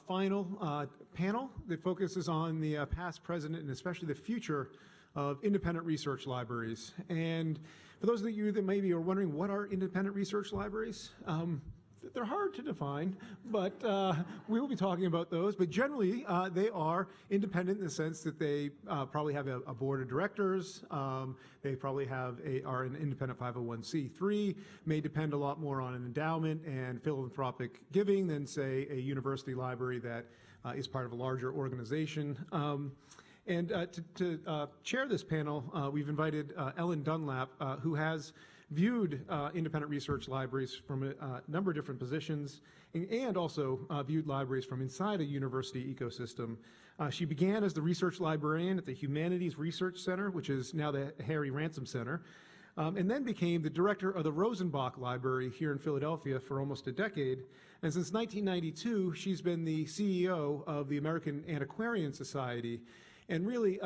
final panel that focuses on the past, present, and especially the future of independent research libraries. And for those of you that maybe are wondering what are independent research libraries, they're hard to define, but we will be talking about those. But generally, they are independent in the sense that they probably have a board of directors. They probably are an independent 501c3, may depend a lot more on an endowment and philanthropic giving than, say, a university library that is part of a larger organization. And to chair this panel, we've invited Ellen Dunlap, who has viewed independent research libraries from a number of different positions and also viewed libraries from inside a university ecosystem. She began as the research librarian at the Humanities Research Center, which is now the Harry Ransom Center, and then became the director of the Rosenbach Library here in Philadelphia for almost a decade. And since 1992, she's been the CEO of the American Antiquarian Society. And really,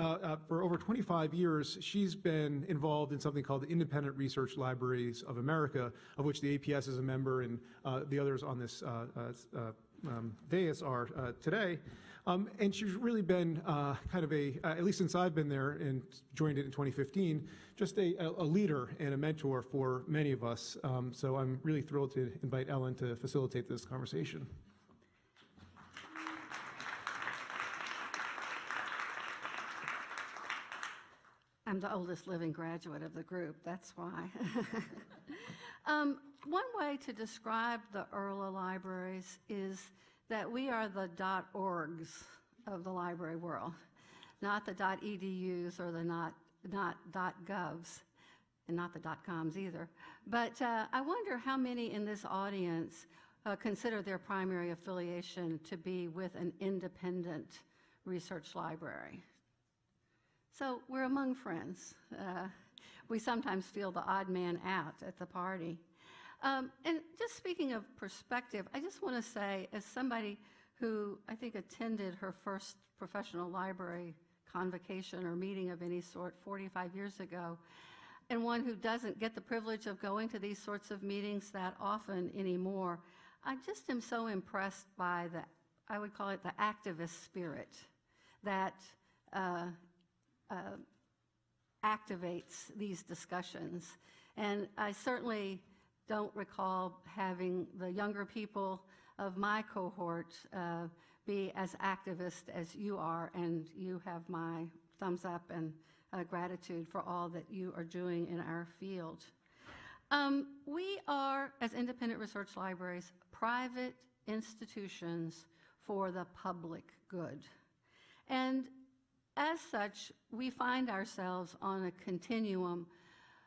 for over 25 years, she's been involved in something called the Independent Research Libraries of America, of which the APS is a member, and the others on this dais are today. And she's really been kind of at least since I've been there and joined it in 2015, just a leader and a mentor for many of us. So I'm really thrilled to invite Ellen to facilitate this conversation. I'm the oldest living graduate of the group, that's why. One way to describe the IRLA libraries is that we are the .orgs of the library world, not the .edus or the not .govs, and not the .coms either. But I wonder how many in this audience consider their primary affiliation to be with an independent research library. So we're among friends. We sometimes feel the odd man out at the party. And just speaking of perspective, I just want to say, as somebody who I think attended her first professional library convocation or meeting of any sort 45 years ago, and one who doesn't get the privilege of going to these sorts of meetings that often anymore, I just am so impressed by I would call it the activist spirit that activates these discussions. And I certainly don't recall having the younger people of my cohort be as activist as you are, and you have my thumbs up and gratitude for all that you are doing in our field. We are, as independent research libraries, private institutions for the public good. And as such, we find ourselves on a continuum,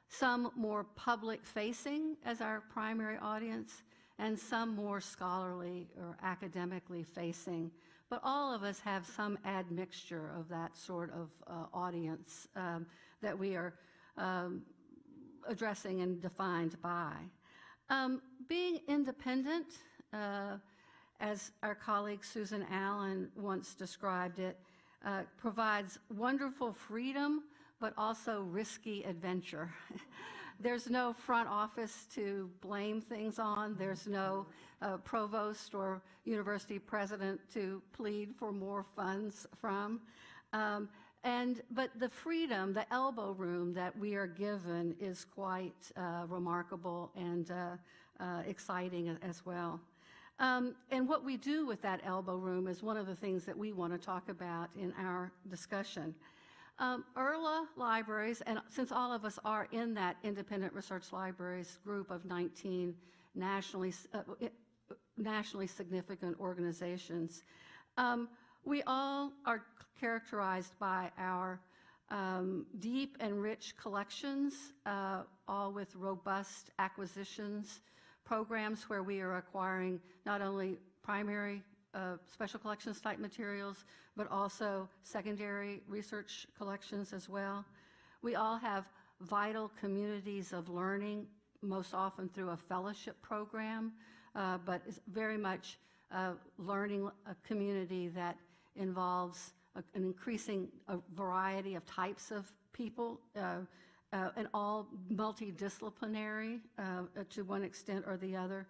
some more public-facing as our primary audience, and some more scholarly or academically facing. But all of us have some admixture of that sort of audience that we are addressing and defined by. Being independent, as our colleague Susan Allen once described it, provides wonderful freedom, but also risky adventure. There's no front office to blame things on. There's no provost or university president to plead for more funds from. But the freedom, the elbow room that we are given is quite remarkable and exciting as well. And what we do with that elbow room is one of the things that we want to talk about in our discussion. IRLA libraries, and since all of us are in that independent research libraries group of 19 nationally significant organizations, we all are characterized by our deep and rich collections, all with robust acquisitions, programs where we are acquiring not only primary special collections type materials, but also secondary research collections as well. We all have vital communities of learning, most often through a fellowship program, but it's very much learning a community that involves an increasing variety of types of people, and all multidisciplinary to one extent or the other.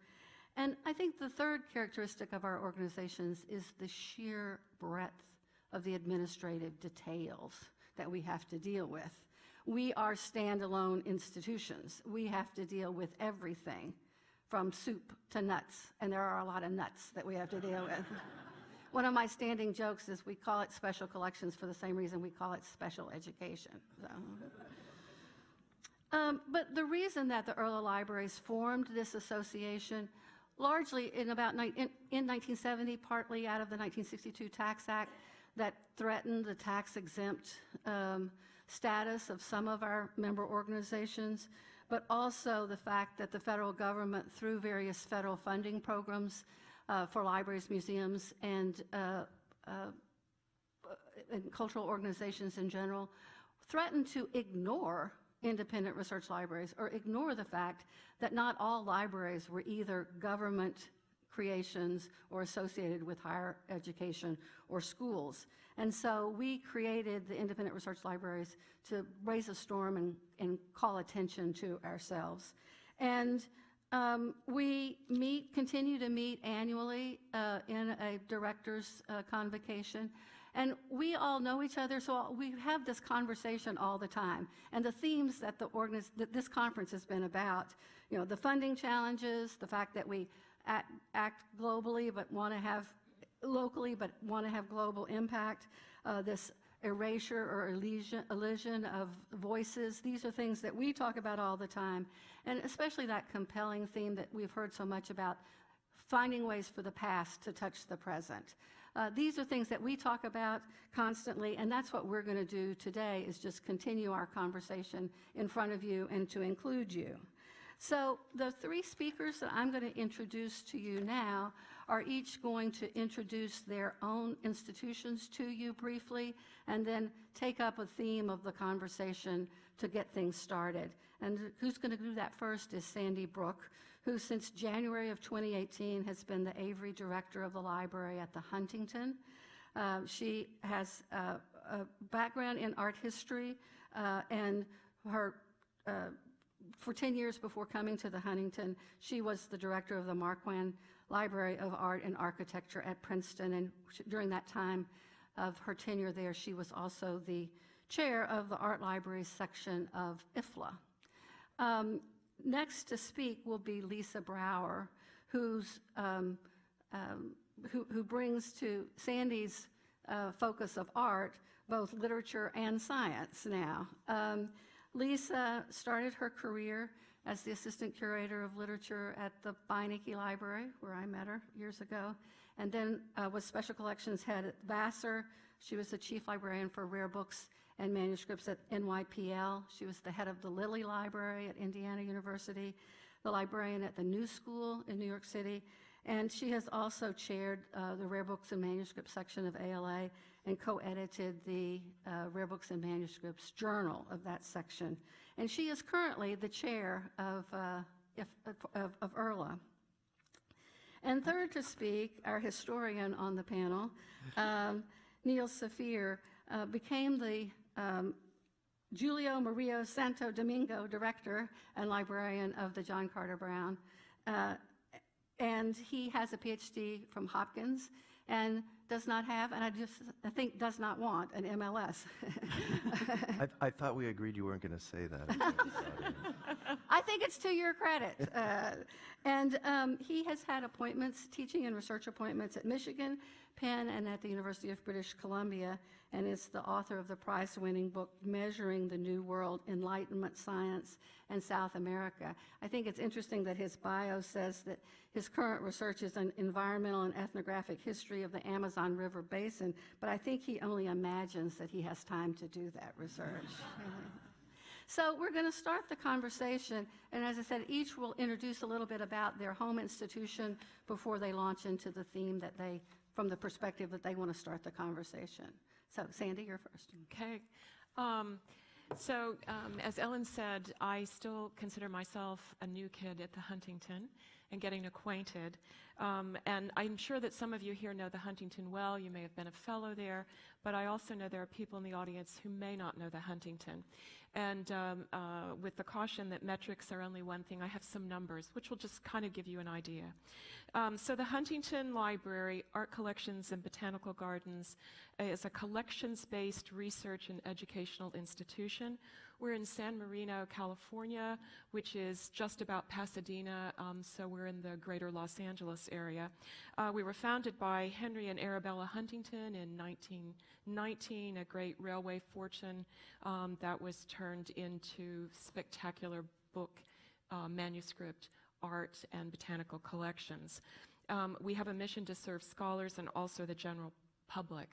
And I think the third characteristic of our organizations is the sheer breadth of the administrative details that we have to deal with. We are standalone institutions. We have to deal with everything from soup to nuts, and there are a lot of nuts that we have to deal with. One of my standing jokes is we call it special collections for the same reason we call it special education. So. But the reason that the Early Libraries formed this association, largely in 1970, partly out of the 1962 Tax Act that threatened the tax-exempt status of some of our member organizations, but also the fact that the federal government, through various federal funding programs for libraries, museums, and cultural organizations in general, threatened to ignore independent research libraries or ignore the fact that not all libraries were either government creations or associated with higher education or schools. And so we created the independent research libraries to raise a storm and call attention to ourselves. And we continue to meet annually in a director's convocation. And we all know each other, so we have this conversation all the time. And the themes that that this conference has been about, you know, the funding challenges, the fact that we act globally but want to have locally but want to have global impact, this erasure or elision of voices. These are things that we talk about all the time, and especially that compelling theme that we've heard so much about, finding ways for the past to touch the present. These are things that we talk about constantly, and that's what we're going to do today, is just continue our conversation in front of you and to include you. So the three speakers that I'm going to introduce to you now are each going to introduce their own institutions to you briefly, and then take up a theme of the conversation to get things started. And who's going to do that first is Sandy Brooke, who since January of 2018 has been the Avery Director of the Library at the Huntington. She has a background in art history, and for 10 years before coming to the Huntington, she was the director of the Marquand Library of Art and Architecture at Princeton, and during that time of her tenure there, she was also the chair of the Art Libraries section of IFLA. Next to speak will be Lisa Browar, who brings to Sandy's focus of art both literature and science now. Lisa started her career as the assistant curator of literature at the Beinecke Library, where I met her years ago, and then was special collections head at Vassar. She was the chief librarian for rare books and manuscripts at NYPL. She was the head of the Lilly Library at Indiana University, the librarian at the New School in New York City, and she has also chaired the Rare Books and Manuscripts section of ALA and co-edited the Rare Books and Manuscripts Journal of that section. And she is currently the chair of ERLA. And third to speak, our historian on the panel, Neil Safier, became the Julio Mario Santo Domingo Director and Librarian of the John Carter Brown. And he has a PhD from Hopkins and does not have, and I think does not want an MLS. I thought we agreed you weren't going to say that. I think it's to your credit. And he has had appointments, teaching and research appointments at Michigan, Penn, and at the University of British Columbia, and is the author of the prize-winning book, Measuring the New World, Enlightenment Science and South America. I think it's interesting that his bio says that his current research is an environmental and ethnographic history of the Amazon River Basin, but I think he only imagines that he has time to do that research. So we're going to start the conversation, and as I said, each will introduce a little bit about their home institution before they launch into the theme that they, from the perspective that they want to start the conversation. So Sandy, you're first. Okay. As Ellen said, I still consider myself a new kid at the Huntington and getting acquainted. And I'm sure that some of you here know the Huntington well. You may have been a fellow there, but I also know there are people in the audience who may not know the Huntington. And with the caution that metrics are only one thing, I have some numbers, which will just kind of give you an idea. So the Huntington Library, Art Collections and Botanical Gardens is a collections-based research and educational institution. We're in San Marino, California, which is just about Pasadena, so we're in the greater Los Angeles area. We were founded by Henry and Arabella Huntington in 1919, a great railway fortune that was turned into spectacular book, manuscript, art, and botanical collections. We have a mission to serve scholars and also the general public.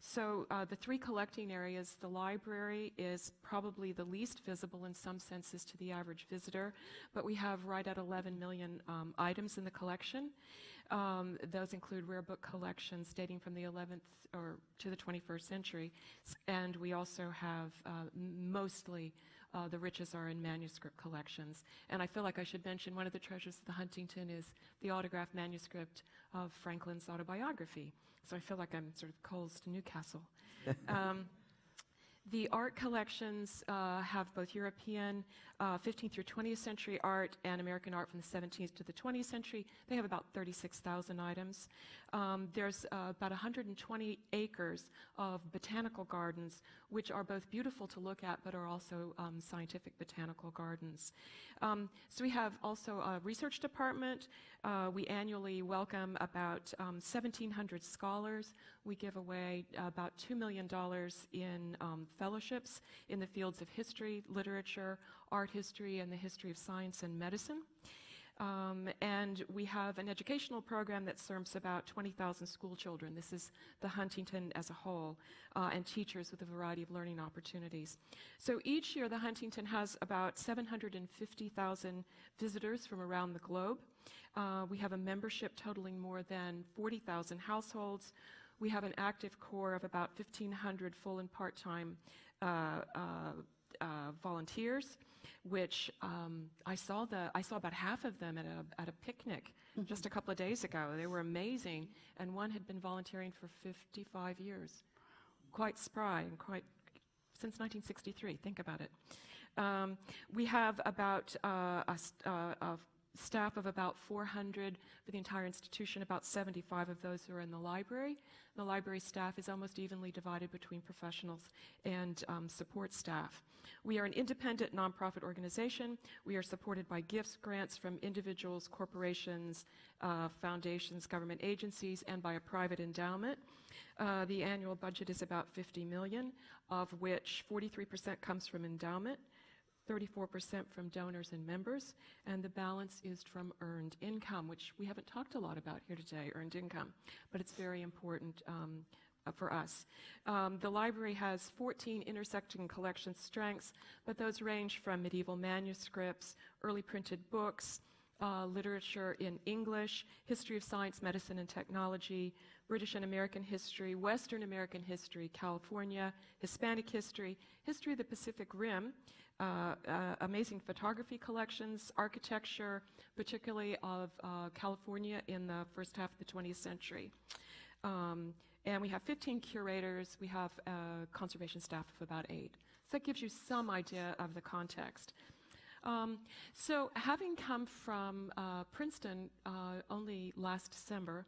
So the three collecting areas, the library is probably the least visible in some senses to the average visitor, but we have right at 11 million items in the collection. Those include rare book collections dating from the 11th or to the 21st century, and we also have mostly the riches are in manuscript collections. And I feel like I should mention one of the treasures of the Huntington is the autographed manuscript of Franklin's autobiography. So I feel like I'm sort of Coles to Newcastle. The art collections have both European 15th through 20th century art and American art from the 17th to the 20th century. They have about 36,000 items. There's about 120 acres of botanical gardens, which are both beautiful to look at, but are also scientific botanical gardens. So we have also a research department. We annually welcome about 1,700 scholars. We give away about $2 million in fellowships in the fields of history, literature, art history, and the history of science and medicine. And we have an educational program that serves about 20,000 school children. This is the Huntington as a whole, and teachers with a variety of learning opportunities. So each year, the Huntington has about 750,000 visitors from around the globe. We have a membership totaling more than 40,000 households. We have an active core of about 1,500 full and part-time volunteers, which I saw about half of them at a picnic just a couple of days ago. They were amazing, and one had been volunteering for 55 years. Quite spry and quite since 1963. Think about it. We have about a staff of about 400 for the entire institution, about 75 of those who are in the library. The library staff is almost evenly divided between professionals and support staff. We are an independent nonprofit organization. We are supported by gifts, grants from individuals, corporations, foundations, government agencies, and by a private endowment. The annual budget is about $50 million, of which 43% comes from endowment, 34% from donors and members, and the balance is from earned income, which we haven't talked a lot about here today, earned income, but it's very important for us. The library has 14 intersecting collection strengths, but those range from medieval manuscripts, early printed books, literature in English, history of science, medicine, and technology, British and American history, Western American history, California, Hispanic history, history of the Pacific Rim, amazing photography collections, architecture, particularly of California in the first half of the 20th century. And we have 15 curators. We have a conservation staff of about 8. So that gives you some idea of the context. So having come from Princeton only last December,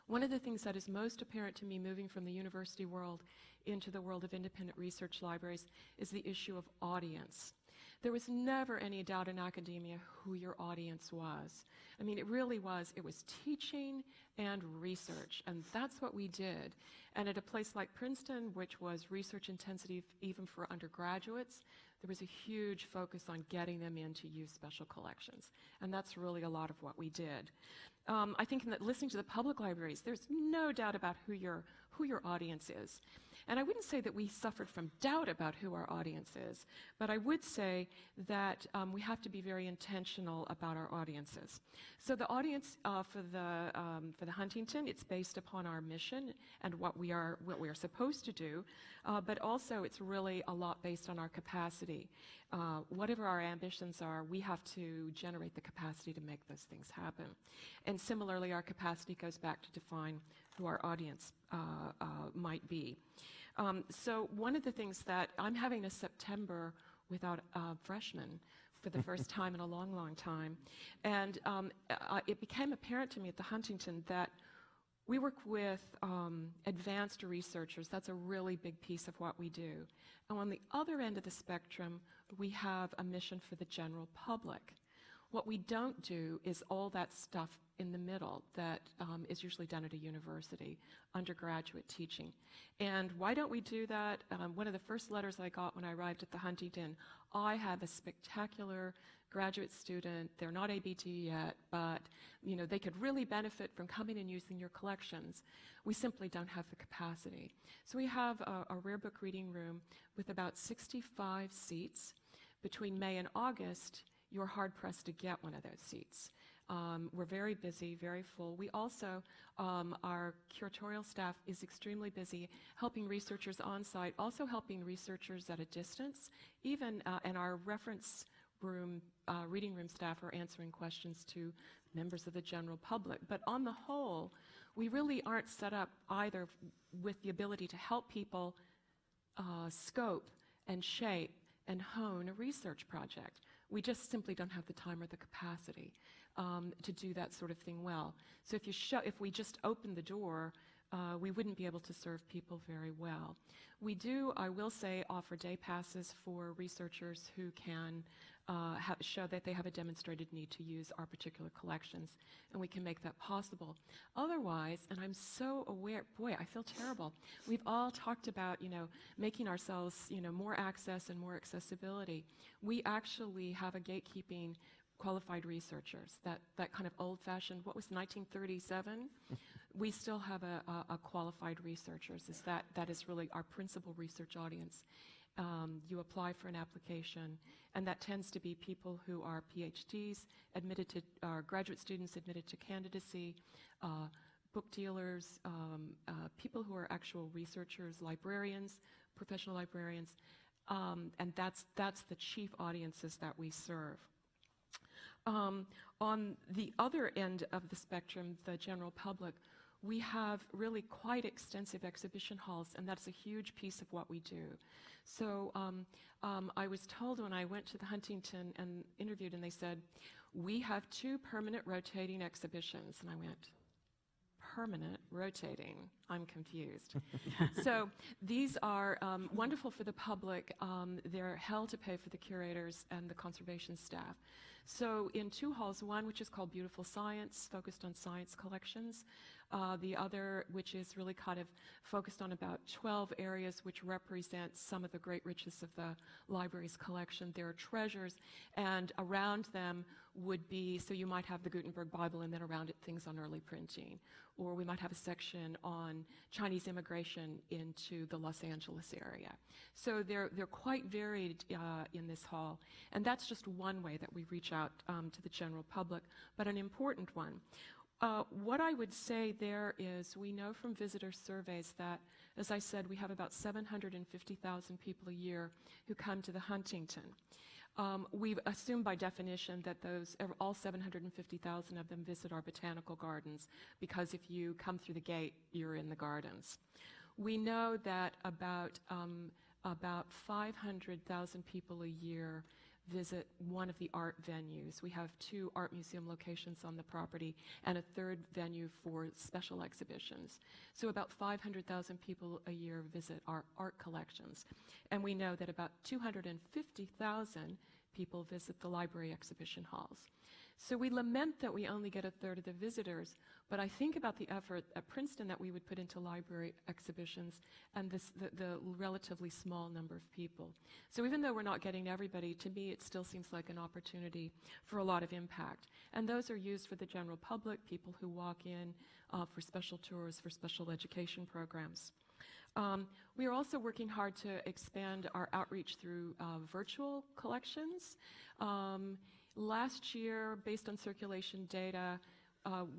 one of the things that is most apparent to me moving from the university world into the world of independent research libraries is the issue of audience. There was never any doubt in academia who your audience was. I mean, it really was. It was teaching and research, and that's what we did. And at a place like Princeton, which was research intensive even for undergraduates, there was a huge focus on getting them in to use special collections. And that's really a lot of what we did. I think in listening to the public libraries, there's no doubt about who your audience is. And I wouldn't say that we suffered from doubt about who our audience is, but I would say that we have to be very intentional about our audiences. So the audience for the Huntington, it's based upon our mission and what we are supposed to do, but also it's really a lot based on our capacity. whatever our ambitions are, we have to generate the capacity to make those things happen. And similarly, our capacity goes back to define who our audience might be. So one of the things that I'm having a September without freshmen for the first time in a long, long time. And it became apparent to me at the Huntington that we work with advanced researchers. That's a really big piece of what we do. And on the other end of the spectrum, we have a mission for the general public. What we don't do is all that stuff in the middle that is usually done at a university, undergraduate teaching. And why don't we do that? One of the first letters I got when I arrived at the Huntington, I have a spectacular graduate student. They're not ABT yet, but they could really benefit from coming and using your collections. We simply don't have the capacity. So we have a rare book reading room with about 65 seats. Between May and August, you're hard-pressed to get one of those seats. We're very busy, very full. We also, our curatorial staff is extremely busy helping researchers on site, also helping researchers at a distance, even, and our reference room, reading room staff are answering questions to members of the general public. But on the whole, we really aren't set up either with the ability to help people scope and shape and hone a research project. We just simply don't have the time or the capacity to do that sort of thing well. So if we just opened the door, we wouldn't be able to serve people very well. We do, I will say, offer day passes for researchers who can show that they have a demonstrated need to use our particular collections, and we can make that possible. Otherwise, and I'm so aware, boy, I feel terrible. We've all talked about, making ourselves, more access and more accessibility. We actually have a gatekeeping qualified researchers, that kind of old-fashioned, what was 1937? We still have a qualified researchers. That is really our principal research audience. You apply for an application, and that tends to be people who are PhDs, graduate students admitted to candidacy, book dealers, people who are actual researchers, librarians, professional librarians, and that's the chief audiences that we serve. On the other end of the spectrum, the general public, we have really quite extensive exhibition halls, and that's a huge piece of what we do. So I was told when I went to the Huntington and interviewed, and they said, we have 2 permanent rotating exhibitions. And I went, permanent rotating? I'm confused. So these are wonderful for the public. They're hell to pay for the curators and the conservation staff. So in 2 halls, one which is called Beautiful Science, focused on science collections, the other which is really kind of focused on about 12 areas which represent some of the great riches of the library's collection. There are treasures, and around them would be, so you might have the Gutenberg Bible, and then around it things on early printing. Or we might have a section on Chinese immigration into the Los Angeles area. So they're quite varied in this hall. And that's just one way that we reach out to the general public, but an important one. What I would say there is we know from visitor surveys that, as I said, we have about 750,000 people a year who come to the Huntington. We've assumed by definition that all 750,000 of them visit our botanical gardens, because if you come through the gate, you're in the gardens. We know that about 500,000 people a year visit one of the art venues. We have 2 art museum locations on the property and a 3rd venue for special exhibitions. So about 500,000 people a year visit our art collections. And we know that about 250,000 people visit the library exhibition halls. So we lament that we only get a 1/3 of the visitors, but I think about the effort at Princeton that we would put into library exhibitions and the relatively small number of people. So even though we're not getting everybody, to me it still seems like an opportunity for a lot of impact. And those are used for the general public, people who walk in for special tours, for special education programs. We are also working hard to expand our outreach through virtual collections. Last year, based on circulation data,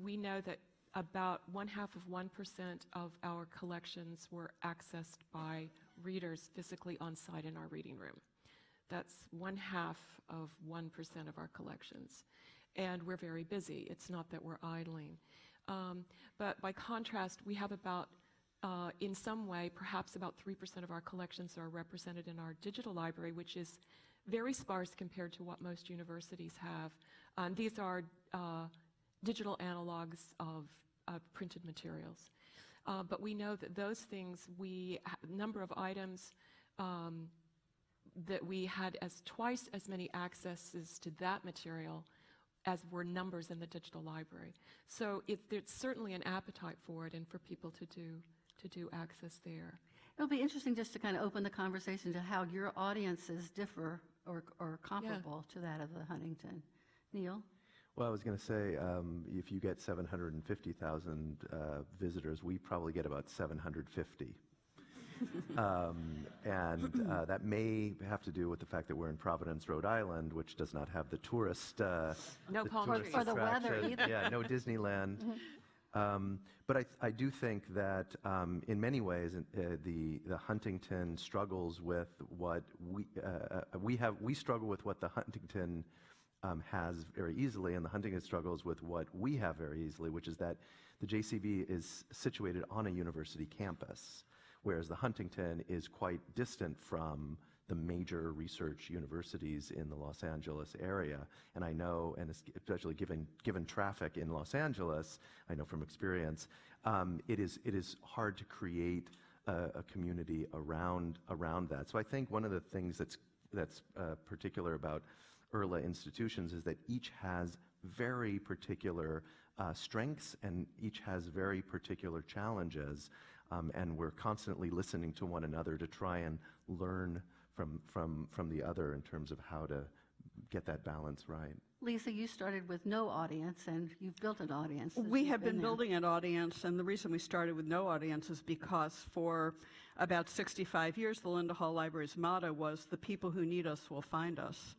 we know that about 0.5% of our collections were accessed by readers physically on site in our reading room. That's 1/2 of 1% of our collections. And we're very busy. It's not that we're idling. But by contrast, we have about, in some way, perhaps about 3% of our collections are represented in our digital library, which is very sparse compared to what most universities have. These are digital analogs of printed materials. But we know that those things, number of items that we had as twice as many accesses to that material as were numbers in the digital library. So there's certainly an appetite for it and for people to do access there. It'll be interesting just to kind of open the conversation to how your audiences differ or comparable to that of the Huntington. Neil? Well, I was going to say, if you get 750,000 visitors, we probably get about 750. That may have to do with the fact that we're in Providence, Rhode Island, which does not have the tourist No palm trees. Or the weather attraction. either. Yeah, no Disneyland. But I do think that in many ways the Huntington struggles with what we struggle with what the Huntington has very easily, and the Huntington struggles with what we have very easily, which is that the JCB is situated on a university campus, whereas the Huntington is quite distant from the major research universities in the Los Angeles area. And I know, and especially given traffic in Los Angeles, I know from experience, it is hard to create a community around that. So I think one of the things that's particular about IRLA institutions is that each has very particular strengths and each has very particular challenges, and we're constantly listening to one another to try and learn from the other in terms of how to get that balance right. Lisa, you started with no audience, and you've built an audience. We have been building an audience, and the reason we started with no audience is because for about 65 years, the Linda Hall Library's motto was, "The people who need us will find us."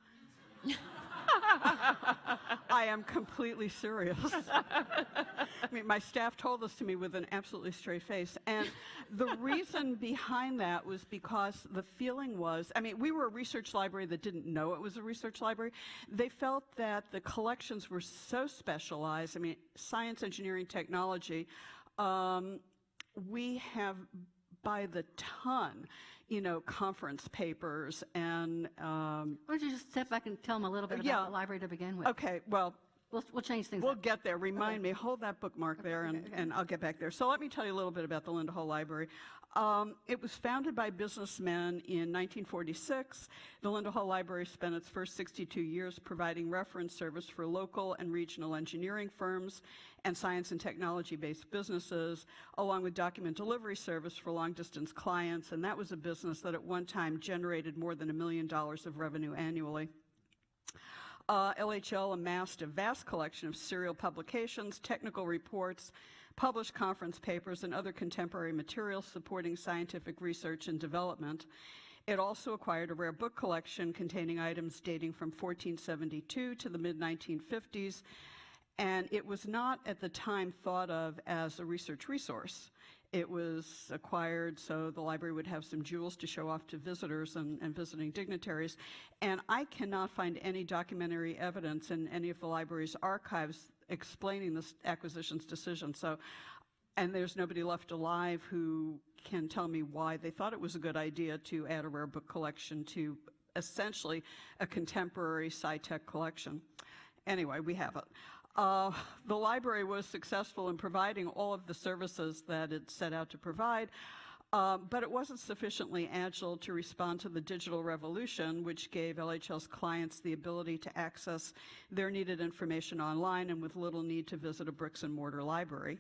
I am completely serious. I mean, my staff told this to me with an absolutely straight face. And the reason behind that was because the feeling was, I mean, we were a research library that didn't know it was a research library. They felt that the collections were so specialized. I mean, science, engineering, technology. We have by the ton, conference papers and... Why don't you just step back and tell them a little bit about the library to begin with? Okay, well... We'll change things We'll up. get there. Remind me. Hold that bookmark there, and I'll get back there. So let me tell you a little bit about the Linda Hall Library. It was founded by businessmen in 1946. The Linda Hall Library spent its first 62 years providing reference service for local and regional engineering firms and science and technology-based businesses, along with document delivery service for long-distance clients, and that was a business that at one time generated more than $1 million of revenue annually. LHL amassed a vast collection of serial publications, technical reports, published conference papers, and other contemporary materials supporting scientific research and development. It also acquired a rare book collection containing items dating from 1472 to the mid-1950s, and it was not at the time thought of as a research resource. It was acquired so the library would have some jewels to show off to visitors and visiting dignitaries. And I cannot find any documentary evidence in any of the library's archives explaining this acquisition's decision. And there's nobody left alive who can tell me why they thought it was a good idea to add a rare book collection to essentially a contemporary sci-tech collection. Anyway, we have it. The library was successful in providing all of the services that it set out to provide, but it wasn't sufficiently agile to respond to the digital revolution, which gave LHL's clients the ability to access their needed information online and with little need to visit a bricks and mortar library.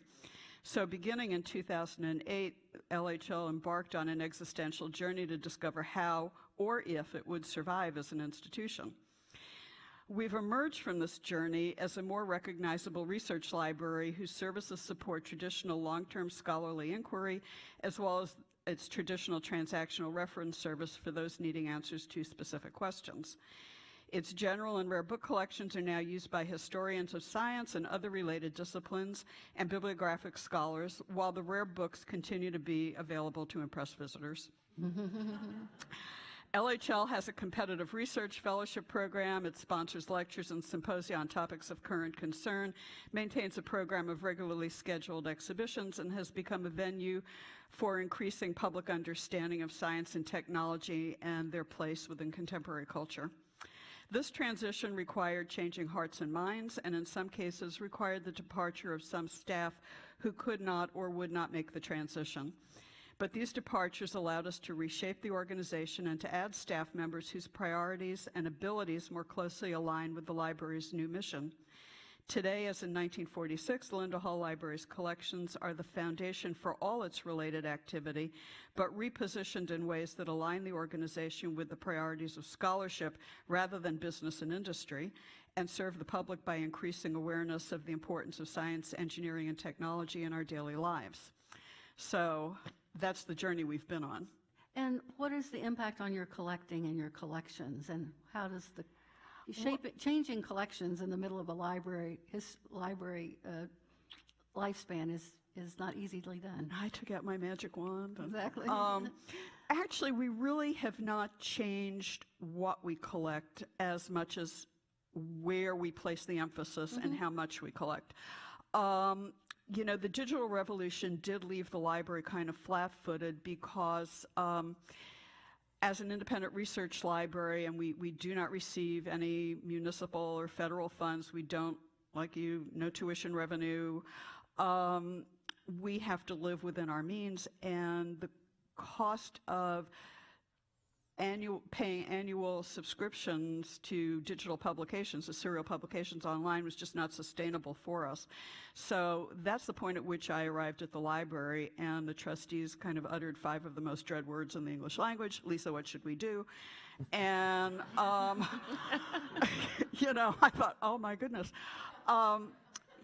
So beginning in 2008, LHL embarked on an existential journey to discover how or if it would survive as an institution. We've emerged from this journey as a more recognizable research library whose services support traditional long-term scholarly inquiry, as well as its traditional transactional reference service for those needing answers to specific questions. Its general and rare book collections are now used by historians of science and other related disciplines and bibliographic scholars, while the rare books continue to be available to impress visitors. LHL has a competitive research fellowship program. It sponsors lectures and symposia on topics of current concern, maintains a program of regularly scheduled exhibitions, and has become a venue for increasing public understanding of science and technology and their place within contemporary culture. This transition required changing hearts and minds, and in some cases required the departure of some staff who could not or would not make the transition. But these departures allowed us to reshape the organization and to add staff members whose priorities and abilities more closely align with the library's new mission. Today, as in 1946, Linda Hall Library's collections are the foundation for all its related activity, but repositioned in ways that align the organization with the priorities of scholarship rather than business and industry, and serve the public by increasing awareness of the importance of science, engineering, and technology in our daily lives. So that's the journey we've been on. And what is the impact on your collecting and your collections, and how does the changing collections in the middle of a library, lifespan is not easily done? I took out my magic wand. Exactly. Actually, we really have not changed what we collect as much as where we place the emphasis and how much we collect. You know, the digital revolution did leave the library kind of flat-footed because as an independent research library, and we do not receive any municipal or federal funds, we don't, like you, no tuition revenue. We have to live within our means, and the cost of paying annual subscriptions to digital publications, to serial publications online, was just not sustainable for us. So that's the point at which I arrived at the library, and the trustees kind of uttered 5 of the most dread words in the English language: Lisa, what should we do? And, you know, I thought, oh my goodness.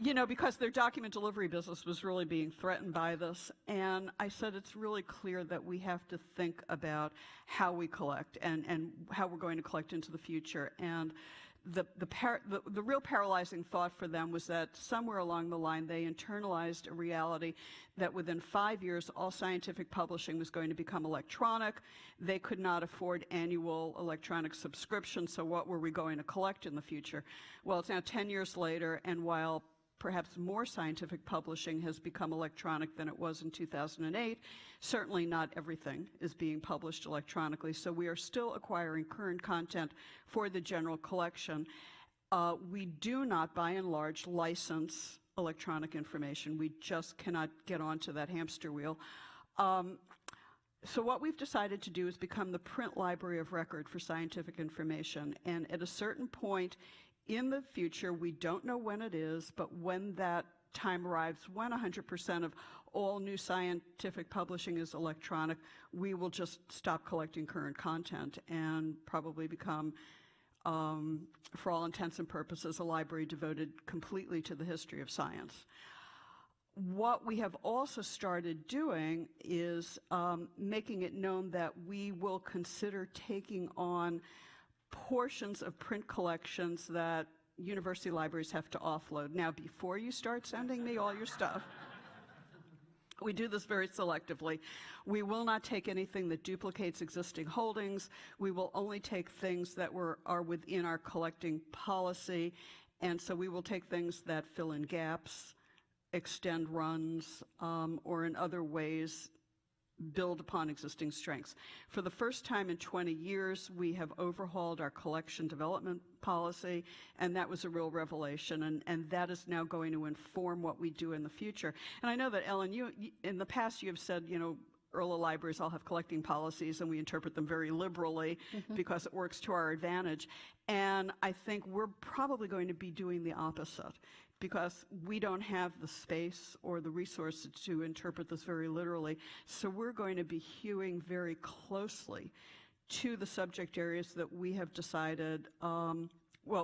You know, because their document delivery business was really being threatened by this. And I said, it's really clear that we have to think about how we collect and how we're going to collect into the future. And the real paralyzing thought for them was that somewhere along the line they internalized a reality that within 5 years all scientific publishing was going to become electronic. They could not afford annual electronic subscriptions, so what were we going to collect in the future? Well, it's now 10 years later, and while perhaps more scientific publishing has become electronic than it was in 2008. Certainly not everything is being published electronically, so we are still acquiring current content for the general collection. We do not, by and large, license electronic information. We just cannot get onto that hamster wheel. So what we've decided to do is become the print library of record for scientific information, and at a certain point in the future, we don't know when it is, but when that time arrives, when 100% of all new scientific publishing is electronic, we will just stop collecting current content and probably become, for all intents and purposes, a library devoted completely to the history of science. What we have also started doing is making it known that we will consider taking on portions of print collections that university libraries have to offload. Now, before you start sending me all your stuff, we do this very selectively. We will not take anything that duplicates existing holdings. We will only take things that are within our collecting policy, and so we will take things that fill in gaps, extend runs, or in other ways build upon existing strengths. For the first time in 20 years, we have overhauled our collection development policy, and that was a real revelation, and that is now going to inform what we do in the future. And I know that, Ellen, you in the past you have said, you know, early libraries all have collecting policies, and we interpret them very liberally because it works to our advantage. And I think we're probably going to be doing the opposite, because we don't have the space or the resources to interpret this very literally. So we're going to be hewing very closely to the subject areas that we have decided, well,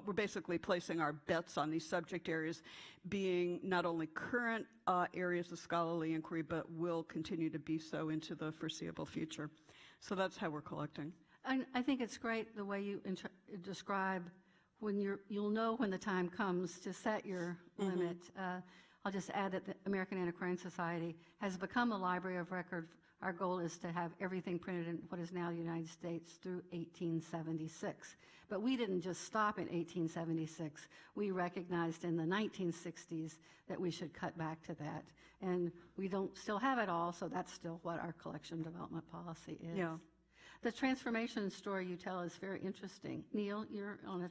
we're basically placing our bets on these subject areas being not only current areas of scholarly inquiry, but will continue to be so into the foreseeable future. So that's how we're collecting. I think it's great the way you describe when you'll know when the time comes to set your limit. I'll just add that the American Antiquarian Society has become a library of record, Our goal is to have everything printed in what is now the United States through 1876. But we didn't just stop in 1876. We recognized in the 1960s that we should cut back to that. And we don't still have it all, so that's still what our collection development policy is. Yeah. The transformation story you tell is very interesting. Neil, you're on a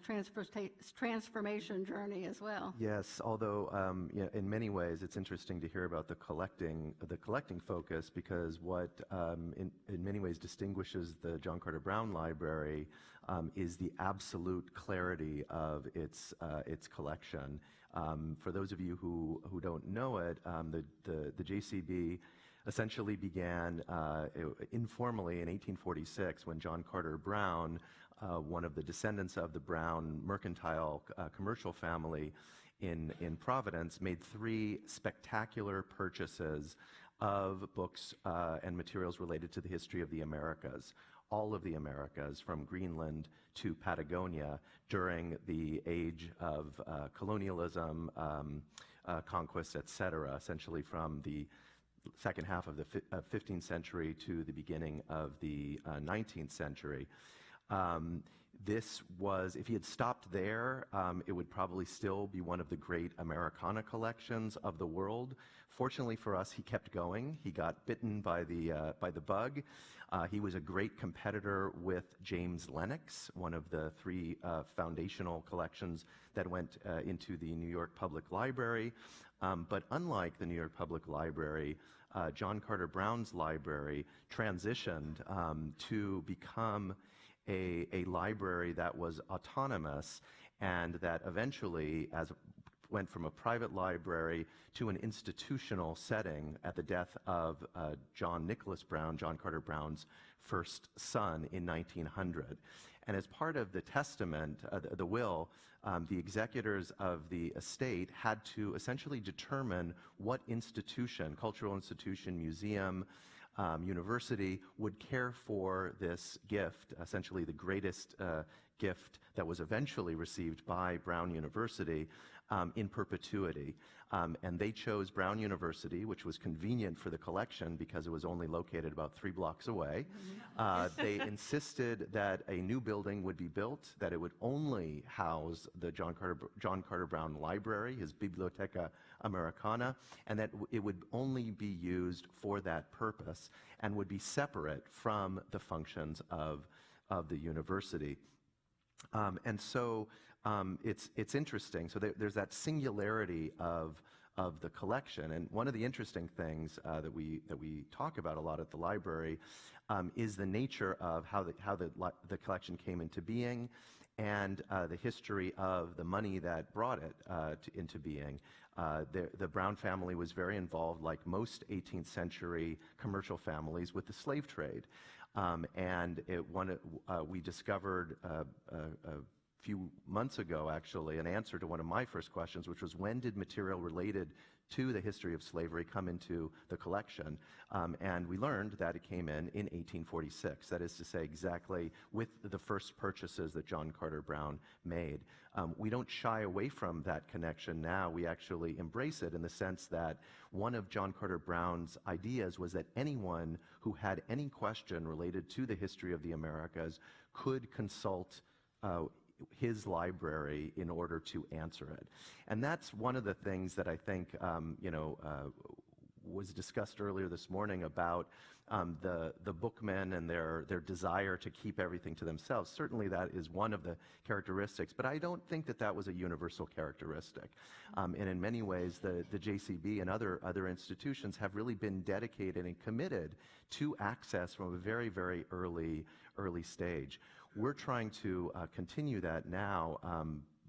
transformation journey as well. Yes, although in many ways it's interesting to hear about the collecting focus, because what in many ways distinguishes the John Carter Brown Library is the absolute clarity of its collection. For those of you who don't know it, the JCB essentially began informally in 1846 when John Carter Brown, one of the descendants of the Brown mercantile commercial family in Providence, made 3 spectacular purchases of books and materials related to the history of the Americas, all of the Americas, from Greenland to Patagonia, during the age of colonialism, conquest, etc., essentially from the second half of the 15th century to the beginning of the 19th century. This was, if he had stopped there, it would probably still be one of the great Americana collections of the world. Fortunately for us, he kept going. He got bitten by the bug. He was a great competitor with James Lennox, one of the 3 foundational collections that went into the New York Public Library. But unlike the New York Public Library, John Carter Brown's library transitioned to become a library that was autonomous, and that eventually went from a private library to an institutional setting at the death of John Nicholas Brown, John Carter Brown's first son, in 1900. And as part of the testament, the will, the executors of the estate had to essentially determine what institution, cultural institution, museum, university, would care for this gift, essentially the greatest gift that was eventually received by Brown University, in perpetuity. And they chose Brown University, which was convenient for the collection because it was only located about 3 blocks away. They insisted that a new building would be built, that it would only house the John Carter Brown Library, his Biblioteca Americana, and that it would only be used for that purpose and would be separate from the functions of the university. And so it's interesting. So there's that singularity of the collection. And one of the interesting things that we talk about a lot at the library is the nature of how the collection came into being, and the history of the money that brought it into being. The Brown family was very involved, like most 18th century commercial families, with the slave trade. And we discovered a few months ago, actually, an answer to one of my first questions, which was, when did material related to the history of slavery come into the collection? And we learned that it came in 1846. That is to say, exactly with the first purchases that John Carter Brown made. We don't shy away from that connection now. We actually embrace it in the sense that one of John Carter Brown's ideas was that anyone who had any question related to the history of the Americas could consult his library in order to answer it. And that's one of the things that I think was discussed earlier this morning about the bookmen and their desire to keep everything to themselves. Certainly that is one of the characteristics, but I don't think that was a universal characteristic. And in many ways, the JCB and other institutions have really been dedicated and committed to access from a very, very early stage. We're trying to continue that now,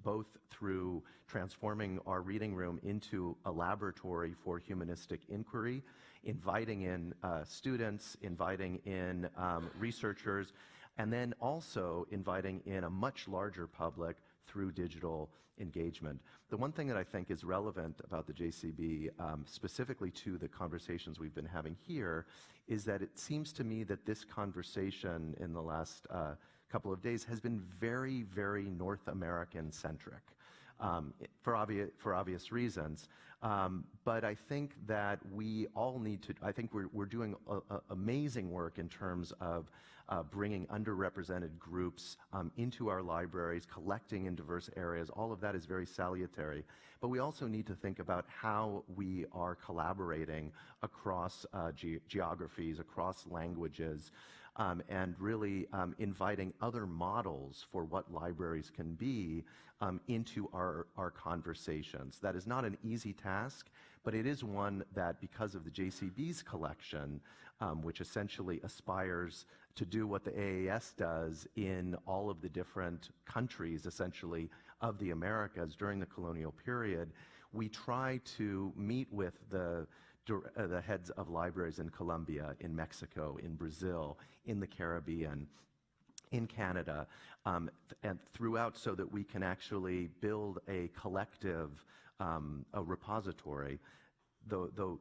both through transforming our reading room into a laboratory for humanistic inquiry, inviting in students, inviting in researchers, and then also inviting in a much larger public through digital engagement. The one thing that I think is relevant about the JCB, specifically to the conversations we've been having here, is that it seems to me that this conversation in the last couple of days has been very, very North American centric. for obvious reasons. But I think that we all need to, I think we're doing amazing work in terms of bringing underrepresented groups into our libraries, collecting in diverse areas. All of that is very salutary. But we also need to think about how we are collaborating across geographies, across languages, and really inviting other models for what libraries can be into our conversations. That is not an easy task, but it is one that, because of the JCB's collection, which essentially aspires to do what the AAS does in all of the different countries, essentially, of the Americas during the colonial period, we try to meet with the heads of libraries in Colombia, in Mexico, in Brazil, in the Caribbean, in Canada, and throughout, so that we can actually build a collective a repository. The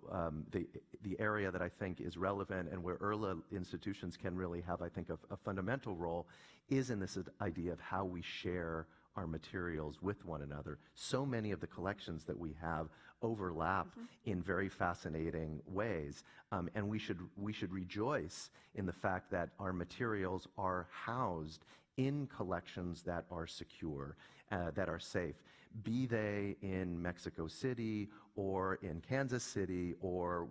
area that I think is relevant and where ERLA institutions can really have, I think, a fundamental role is in this idea of how we share our materials with one another. So many of the collections that we have overlap in very fascinating ways, and we should rejoice in the fact that our materials are housed in collections that are secure, that are safe, be they in Mexico City or in Kansas City or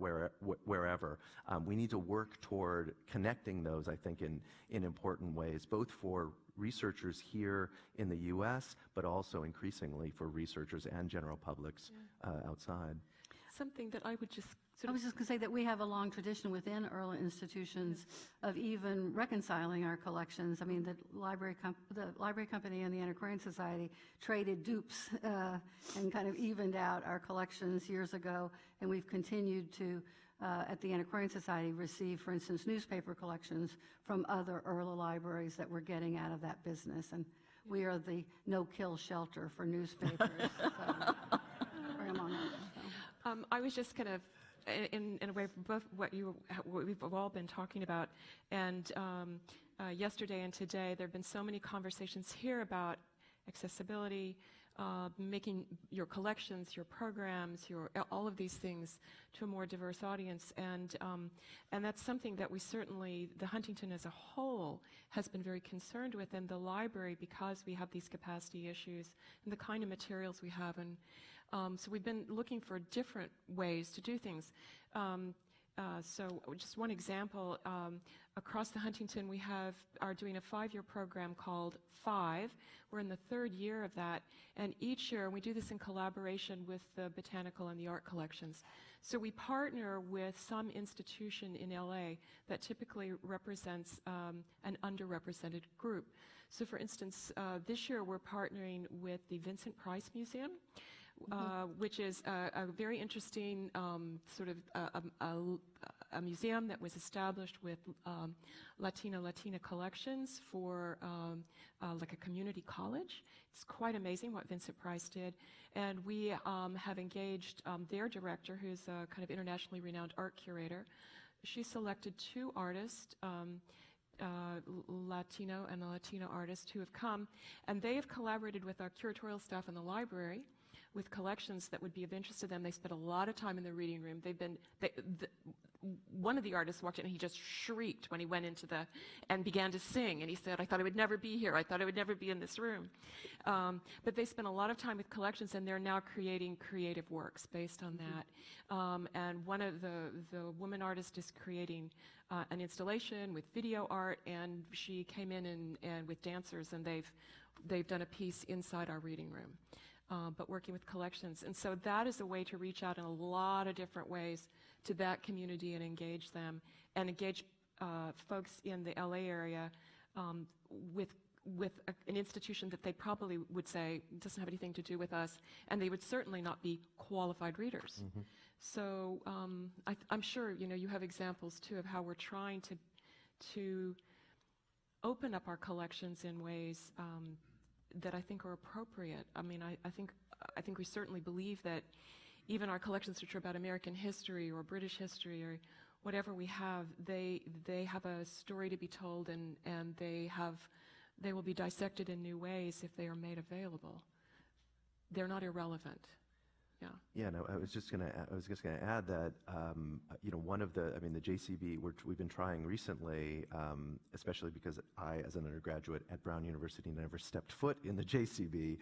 wherever. We need to work toward connecting those, I think, in important ways, both for researchers here in the U.S., but also increasingly for researchers and general publics outside. Something that I would just I was just going to say that we have a long tradition within ERLA institutions of even reconciling our collections. I mean, the library company and the Antiquarian Society traded dupes and kind of evened out our collections years ago, and we've continued to, at the Antiquarian Society, receive, for instance, newspaper collections from other ERLA libraries that we're getting out of that business, and we are the no-kill shelter for newspapers. So, right among others, so. I was just kind of, in a way, both what we've all been talking about, and yesterday and today, there have been so many conversations here about accessibility, making your collections, your programs, all of these things to a more diverse audience, and that's something that we certainly, the Huntington as a whole, has been very concerned with, and the library, because we have these capacity issues and the kind of materials we have, and so we've been looking for different ways to do things. So just one example, across the Huntington we are doing a 5-year program called 5. We're in the 3rd year of that, and each year we do this in collaboration with the botanical and the art collections. So we partner with some institution in LA that typically represents an underrepresented group. So for instance, this year we're partnering with the Vincent Price Museum, which is a very interesting sort of a museum that was established with Latina collections for like a community college. It's quite amazing what Vincent Price did. And we have engaged their director, who's a kind of internationally renowned art curator. She selected 2 artists, Latino and a Latino artist, who have come, and they have collaborated with our curatorial staff in the library with collections that would be of interest to them. They spent a lot of time in the reading room. One of the artists walked in and he just shrieked when he went into and began to sing, and he said, "I thought I would never be here. I thought I would never be in this room." But they spent a lot of time with collections, and they're now creating creative works based on that. And one of the woman artist is creating an installation with video art, and she came in and with dancers, and they've done a piece inside our reading room. But working with collections. And so that is a way to reach out in a lot of different ways to that community and engage them, and engage folks in the LA area with an institution that they probably would say doesn't have anything to do with us, and they would certainly not be qualified readers. So I'm sure you have examples too of how we're trying to open up our collections in ways that I think are appropriate. I mean, I think we certainly believe that even our collections which are about American history or British history or whatever we have, they have a story to be told, and they will be dissected in new ways if they are made available. they're not irrelevant. Yeah. Yeah, no, I was just going to add that, one of the JCB, we've been trying recently, especially because I, as an undergraduate at Brown University, never stepped foot in the JCB.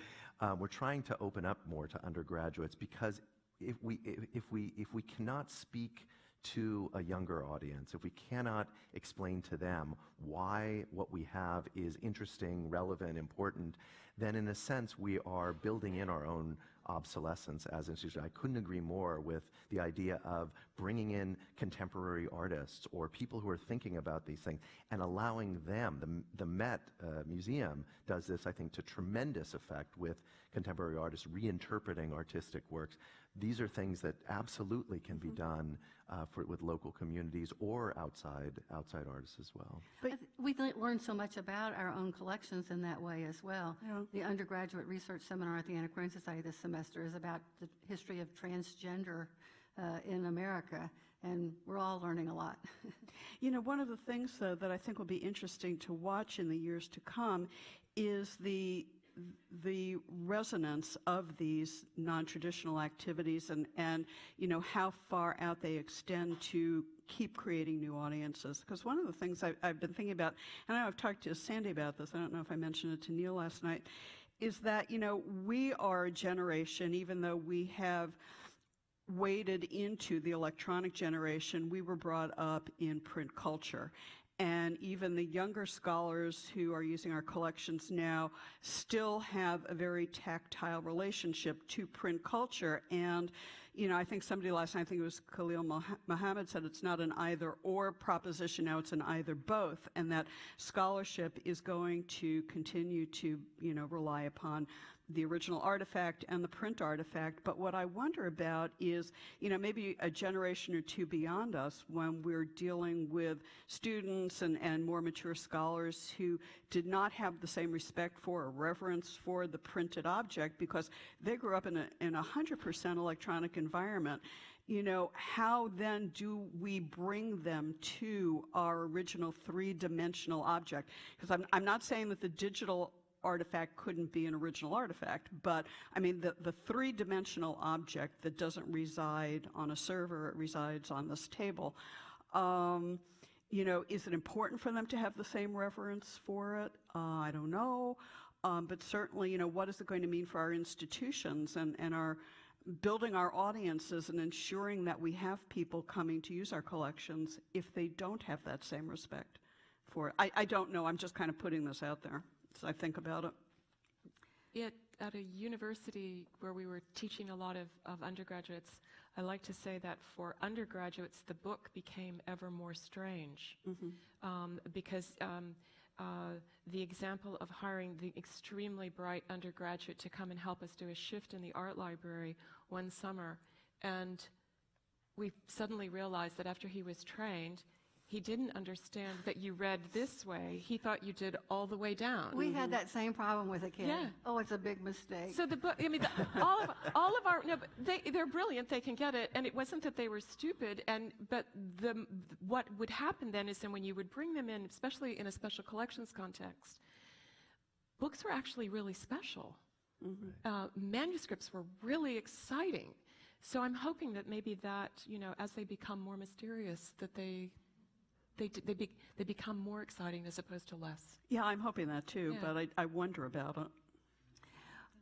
We're trying to open up more to undergraduates, because if we cannot speak to a younger audience, if we cannot explain to them why what we have is interesting, relevant, important, then in a sense we are building in our own obsolescence as an institution. I couldn't agree more with the idea of bringing in contemporary artists or people who are thinking about these things and allowing them. The Met Museum does this, I think, to tremendous effect with contemporary artists reinterpreting artistic works. These are things that absolutely can be done with local communities or outside artists as well. But we learned so much about our own collections in that way as well. Yeah. The undergraduate research seminar at the Antiquarian Society this semester is about the history of transgender in America, and we're all learning a lot. One of the things, though, that I think will be interesting to watch in the years to come is the resonance of these non-traditional activities and how far out they extend to keep creating new audiences. Because one of the things I've been thinking about, and I know I've talked to Sandy about this, I don't know if I mentioned it to Neil last night, is that, we are a generation, even though we have waded into the electronic generation, we were brought up in print culture. And even the younger scholars who are using our collections now still have a very tactile relationship to print culture. And, I think somebody last night, I think it was Khalil Muhammad, said it's not an either-or proposition, now it's an either-both, and that scholarship is going to continue to, rely upon the original artifact and the print artifact. But what I wonder about is, maybe a generation or two beyond us, when we're dealing with students and more mature scholars who did not have the same respect for or reverence for the printed object because they grew up in a 100% electronic environment. How then do we bring them to our original three-dimensional object? Because I'm not saying that the digital artifact couldn't be an original artifact, but the three-dimensional object that doesn't reside on a server, it resides on this table. Is it important for them to have the same reverence for it? I don't know. But certainly, what is it going to mean for our institutions and our building our audiences and ensuring that we have people coming to use our collections if they don't have that same respect for it? I don't know. I'm just kind of putting this out there as I think about it. At a university where we were teaching a lot of undergraduates, I like to say that for undergraduates, the book became ever more strange, because the example of hiring the extremely bright undergraduate to come and help us do a shift in the art library one summer, and we suddenly realized that after he was trained, he didn't understand that you read this way. He thought you did all the way down. We had that same problem with a kid. Yeah. Oh, it's a big mistake. So the book, all of our, no, but they're brilliant. They can get it, and it wasn't that they were stupid. But what would happen then is then when you would bring them in, especially in a special collections context, books were actually really special. Manuscripts were really exciting. So I'm hoping that maybe that, as they become more mysterious, that they become more exciting as opposed to less. Yeah, I'm hoping that too, Yeah. but I wonder about it.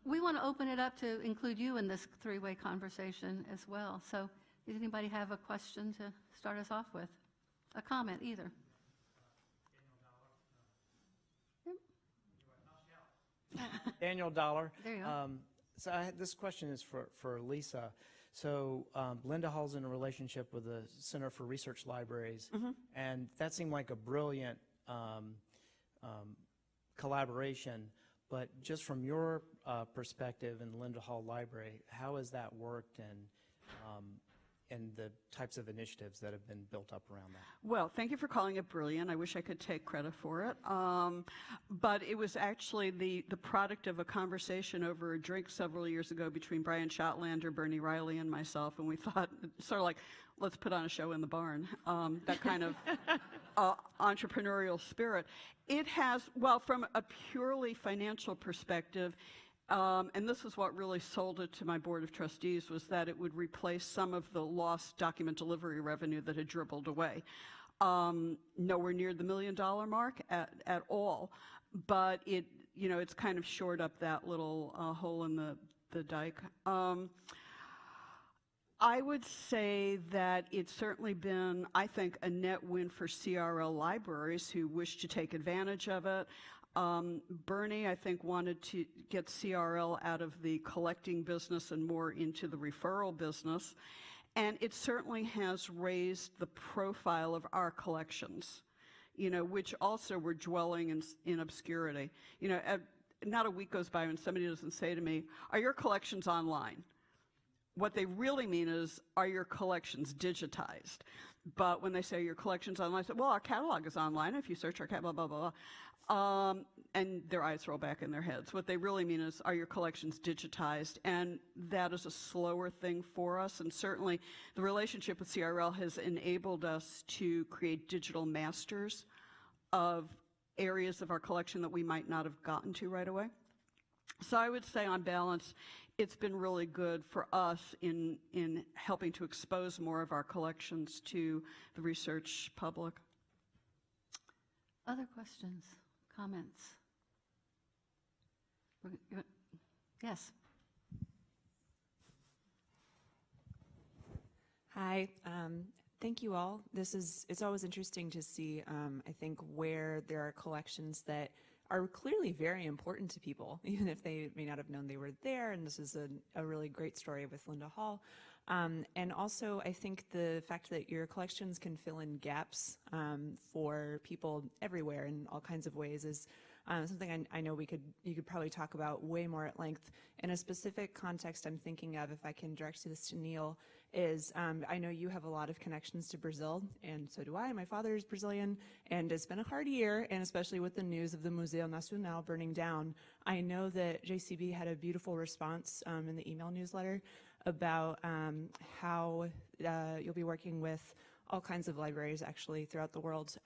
We want to open it up to include you in this three-way conversation as well. So does anybody have a question to start us off with? A comment, either. Daniel Dollar. There you go. So this question is for Lisa. So Linda Hall's in a relationship with the Center for Research Libraries, and that seemed like a brilliant collaboration. But just from your perspective in the Linda Hall Library, how has that worked, and the types of initiatives that have been built up around that? Well, thank you for calling it brilliant. I wish I could take credit for it. But it was actually the product of a conversation over a drink several years ago between Brian Schottlander, Bernie Riley, and myself, and we thought, sort of like, let's put on a show in the barn, that kind of entrepreneurial spirit. It has, well, from a purely financial perspective, and this is what really sold it to my board of trustees, was that it would replace some of the lost document delivery revenue that had dribbled away. Nowhere near the $1 million mark at all, but it's kind of shored up that little hole in the dike. I would say that it's certainly been, I think, a net win for CRL libraries who wish to take advantage of it. Bernie, I think, wanted to get CRL out of the collecting business and more into the referral business. And it certainly has raised the profile of our collections, which also were dwelling in obscurity. Not a week goes by when somebody doesn't say to me, "Are your collections online?" What they really mean is, are your collections digitized? But when they say your collection's online, I say, well, our catalog is online. If you search our catalog, blah, blah, blah. And their eyes roll back in their heads. What they really mean is, are your collections digitized? And that is a slower thing for us. And certainly the relationship with CRL has enabled us to create digital masters of areas of our collection that we might not have gotten to right away. So I would say, on balance, it's been really good for us in helping to expose more of our collections to the research public. Other questions, comments? Yes. Hi. Thank you all. It's always interesting to see, I think, where there are collections that are clearly very important to people, even if they may not have known they were there. And this is a really great story with Linda Hall. And also, I think the fact that your collections can fill in gaps for people everywhere in all kinds of ways is something I know you could probably talk about way more at length. In a specific context I'm thinking of, if I can direct this to Neil, is I know you have a lot of connections to Brazil, and so do I. My father is Brazilian, and it's been a hard year, and especially with the news of the Museu Nacional burning down. I know that JCB had a beautiful response in the email newsletter about how you'll be working with all kinds of libraries actually throughout the world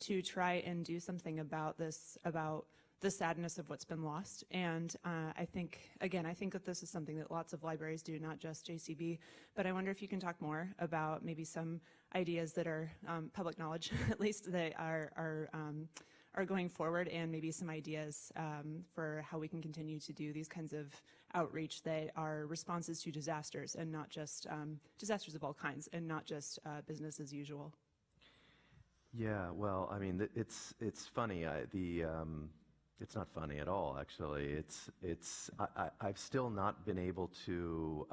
to try and do something about this, about the sadness of what's been lost. And I think that this is something that lots of libraries do, not just JCB, but I wonder if you can talk more about maybe some ideas that are public knowledge, at least, that are going forward, and maybe some ideas for how we can continue to do these kinds of outreach that are responses to disasters, and not just disasters of all kinds, and not just business as usual. Yeah, well, I mean, it's funny. It's not funny at all, actually. I've still not been able to,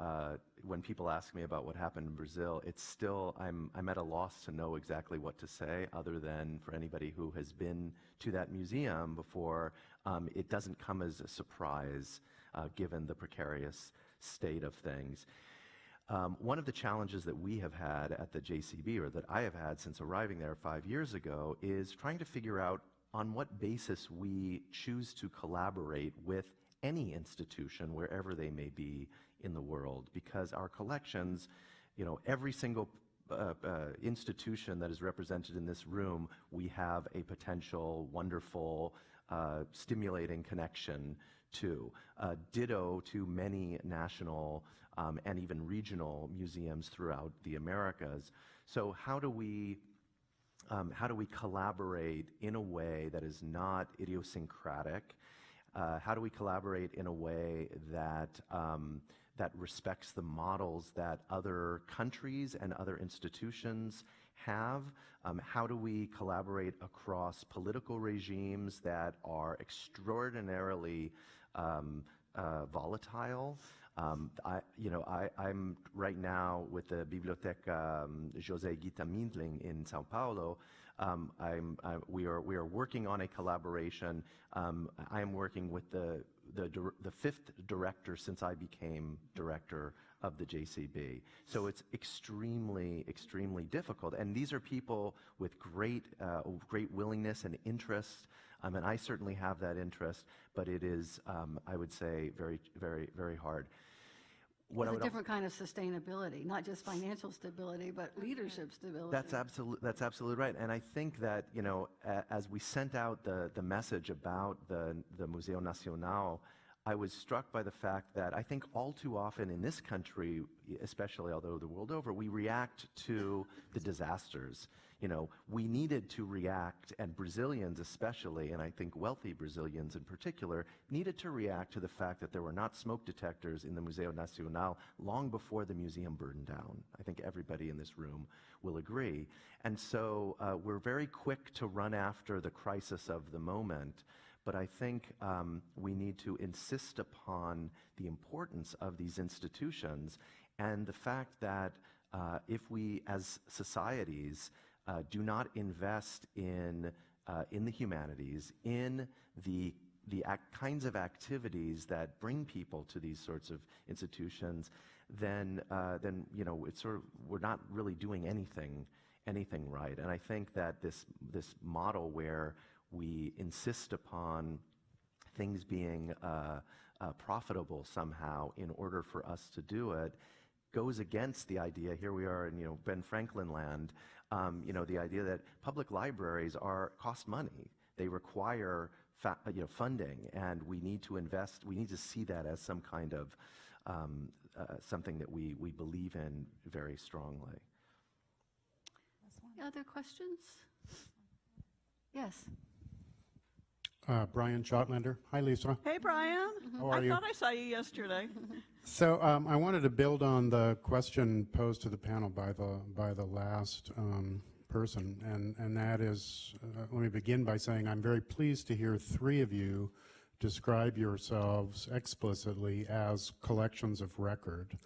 when people ask me about what happened in Brazil, I'm at a loss to know exactly what to say, other than for anybody who has been to that museum before, it doesn't come as a surprise, given the precarious state of things. One of the challenges that we have had at the JCB, or that I have had since arriving there 5 years ago, is trying to figure out on what basis we choose to collaborate with any institution, wherever they may be in the world. Because our collections, every single institution that is represented in this room, we have a potential, wonderful, stimulating connection to. Ditto to many national and even regional museums throughout the Americas. So how do we collaborate in a way that is not idiosyncratic? How do we collaborate in a way that that respects the models that other countries and other institutions have? How do we collaborate across political regimes that are extraordinarily volatile? I'm right now with the Biblioteca José Guita Mindling in Sao Paulo. We are working on a collaboration. I am working with the fifth director since I became director of the JCB. So it's extremely, extremely difficult. And these are people with great willingness and interest. And I certainly have that interest, but it is, I would say, very, very, very hard. It's a different kind of sustainability, not just financial stability, but leadership stability. That's absolutely right. And I think that, as we sent out the message about the Museu Nacional, I was struck by the fact that I think all too often in this country, especially although the world over, we react to the disasters. You know, we needed to react, and Brazilians especially, and I think wealthy Brazilians in particular, needed to react to the fact that there were not smoke detectors in the Museu Nacional long before the museum burned down. I think everybody in this room will agree. And so we're very quick to run after the crisis of the moment, but I think we need to insist upon the importance of these institutions and the fact that if we as societies do not invest in the humanities, in the kinds of activities that bring people to these sorts of institutions, then you know, it's sort of, we're not really doing anything right. And I think that this model where we insist upon things being profitable somehow in order for us to do it goes against the idea. Here we are in, you know, Ben Franklin land. You know, the idea that public libraries cost money. They require funding, and we need to invest. We need to see that as some kind of something that we believe in very strongly. Other questions? Yes. Brian Schotlander. Hi, Lisa. Hey, Brian. How are you? I thought I saw you yesterday. So I wanted to build on the question posed to the panel by the last person, and that is, let me begin by saying I'm very pleased to hear three of you describe yourselves explicitly as collections of record.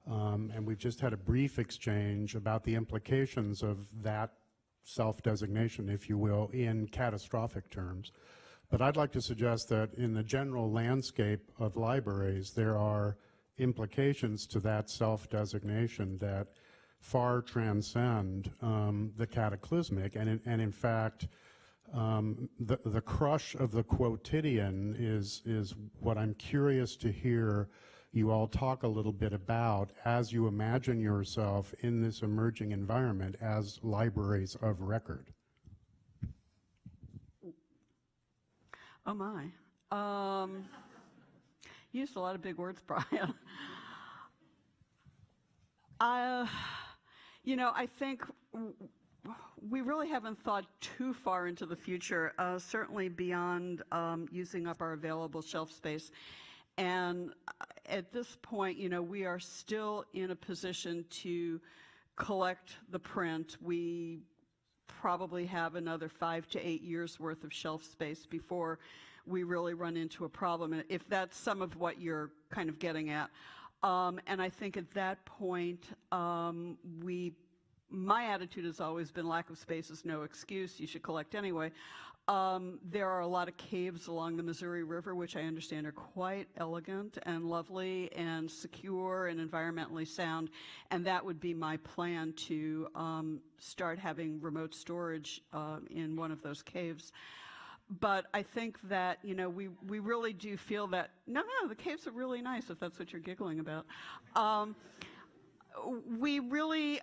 And we've just had a brief exchange about the implications of that self-designation, if you will, in catastrophic terms. But I'd like to suggest that in the general landscape of libraries, there are implications to that self-designation that far transcend the cataclysmic, and in fact, the crush of the quotidian is what I'm curious to hear you all talk a little bit about as you imagine yourself in this emerging environment as libraries of record. Oh my. You used a lot of big words, Brian. You know, I think we really haven't thought too far into the future, certainly beyond using up our available shelf space. And at this point, you know, we are still in a position to collect the print. We probably have another 5 to 8 years worth of shelf space before we really run into a problem, if that's some of what you're kind of getting at. And I think at that point, my attitude has always been lack of space is no excuse. You should collect anyway. There are a lot of caves along the Missouri River, which I understand are quite elegant and lovely and secure and environmentally sound. And that would be my plan, to start having remote storage in one of those caves. But I think that, you know, we really do feel that, no, the caves are really nice, if that's what you're giggling about. We really,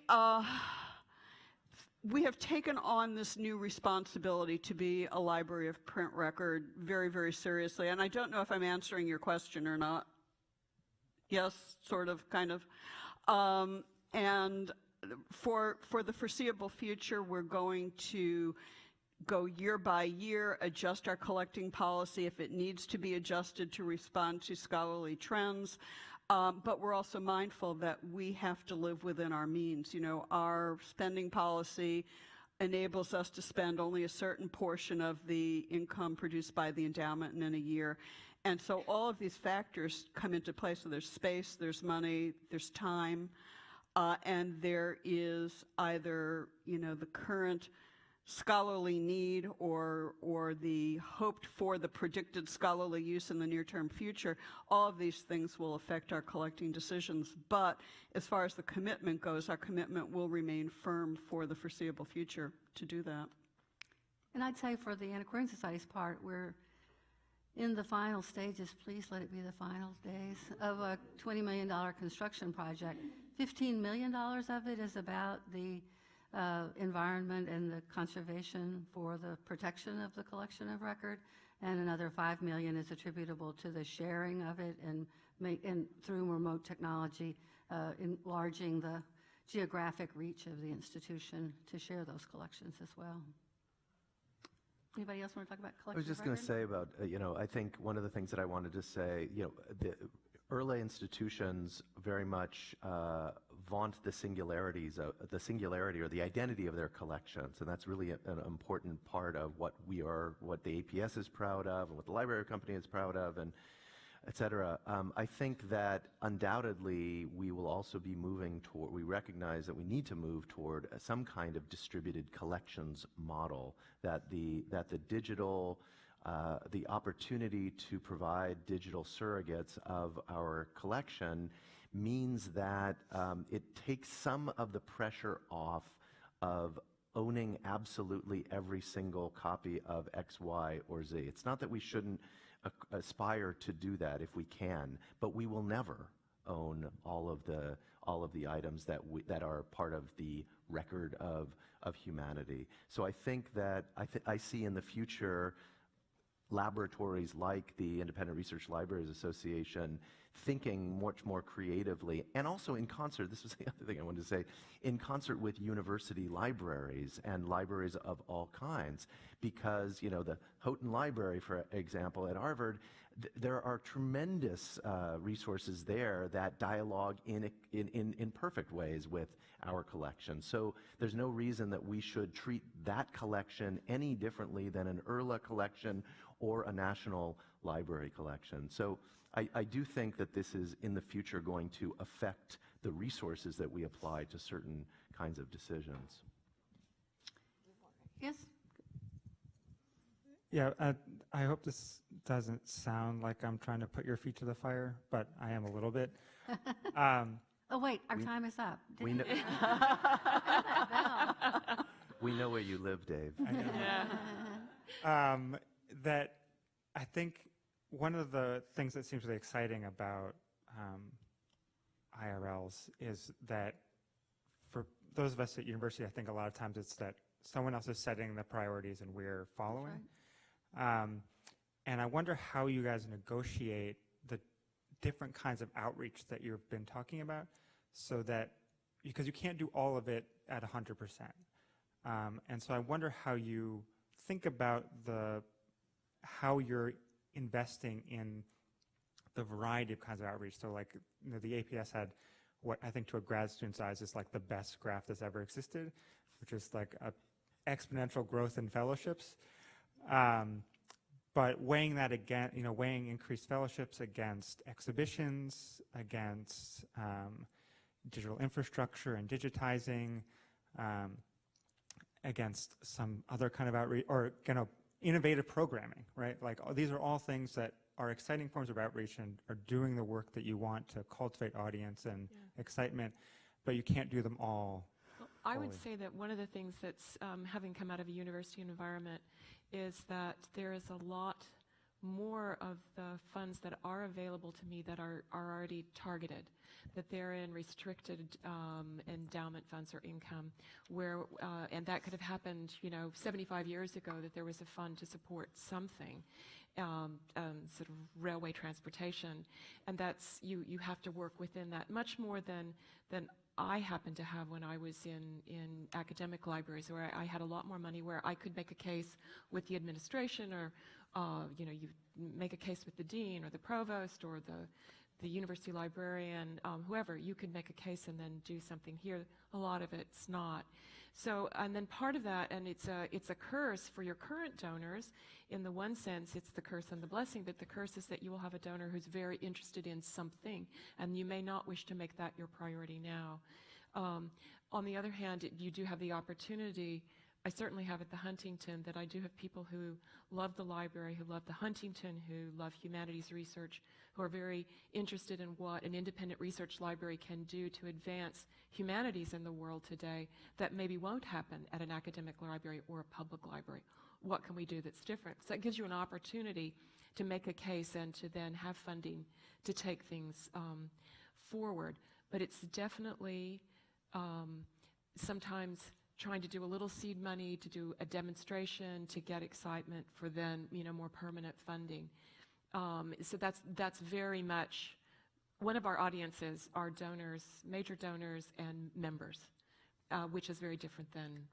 we have taken on this new responsibility to be a library of print record very, very seriously. And I don't know if I'm answering your question or not. Yes, sort of, kind of. And for the foreseeable future, we're going to go year by year, adjust our collecting policy if it needs to be adjusted to respond to scholarly trends. But we're also mindful that we have to live within our means. You know, our spending policy enables us to spend only a certain portion of the income produced by the endowment in a year. And so all of these factors come into play. So there's space, there's money, there's time, and there is either, you know, the current scholarly need or the hoped for, the predicted scholarly use in the near-term future. All of these things will affect our collecting decisions. But as far as the commitment goes, our commitment will remain firm for the foreseeable future to do that. And I'd say for the Antiquarian Society's part, we're in the final stages, please let it be the final days, of a $20 million construction project. $15 million of it is about the environment and the conservation for the protection of the collection of record. and another $5 million is attributable to the sharing of it and through remote technology, enlarging the geographic reach of the institution to share those collections as well. Anybody else want to talk about collection? I was just going to say about, I think one of the things that I wanted to say, the early institutions very much vaunt the singularity or the identity of their collections, and that's really an important part of what the APS is proud of, and what the Library Company is proud of, and et cetera. I think that undoubtedly we will also be moving toward, we recognize that we need to move toward some kind of distributed collections model, that the digital, the opportunity to provide digital surrogates of our collection means that it takes some of the pressure off of owning absolutely every single copy of X, Y, or Z. It's not that we shouldn't aspire to do that if we can, but we will never own all of the items that are part of the record of humanity. So I think that I see in the future laboratories like the Independent Research Libraries Association thinking much more creatively, and also in concert, this was the other thing I wanted to say, in concert with university libraries and libraries of all kinds, because, the Houghton Library, for example, at Harvard, there are tremendous resources there that dialogue in perfect ways with our collection. So there's no reason that we should treat that collection any differently than an ERLA collection or a national library collection. So I do think that this is in the future going to affect the resources that we apply to certain kinds of decisions. Yes? Yeah, I hope this doesn't sound like I'm trying to put your feet to the fire, but I am a little bit. Oh, wait, our time is up. We know, we know where you live, Dave. I know. That I think one of the things that seems really exciting about IRLs is that for those of us at university, I think a lot of times it's that someone else is setting the priorities and we're following. And I wonder how you guys negotiate the different kinds of outreach that you've been talking about, so that, because you can't do all of it at 100%. And so I wonder how you think about how you're investing in the variety of kinds of outreach. So like, the APS had what I think to a grad student's eyes is like the best graph that's ever existed, which is like a exponential growth in fellowships. But weighing that again, weighing increased fellowships against exhibitions, against digital infrastructure and digitizing, against some other kind of outreach, or innovative programming, right? Like, these are all things that are exciting forms of outreach and are doing the work that you want to cultivate audience and excitement, but you can't do them all. Well, I would say that one of the things that's, having come out of a university environment, is that there is a lot more of the funds that are available to me that are already targeted, that they're in restricted endowment funds or income, where, and that could have happened, 75 years ago, that there was a fund to support something, sort of railway transportation, and that's, you have to work within that much more than I happened to have when I was in academic libraries, where I had a lot more money, where I could make a case with the administration, or you make a case with the dean or the provost or the university librarian, whoever. You could make a case and then do something. Here, a lot of it's not. So, and then part of that, and it's a curse for your current donors. In the one sense, it's the curse and the blessing, but the curse is that you will have a donor who's very interested in something, and you may not wish to make that your priority now. On the other hand, you do have the opportunity, I certainly have at the Huntington, that I do have people who love the library, who love the Huntington, who love humanities research, who are very interested in what an independent research library can do to advance humanities in the world today that maybe won't happen at an academic library or a public library. What can we do that's different? So that gives you an opportunity to make a case and to then have funding to take things forward. But it's definitely sometimes trying to do a little seed money to do a demonstration to get excitement for then, more permanent funding. So that's very much one of our audiences are donors, major donors, and members, which is very different than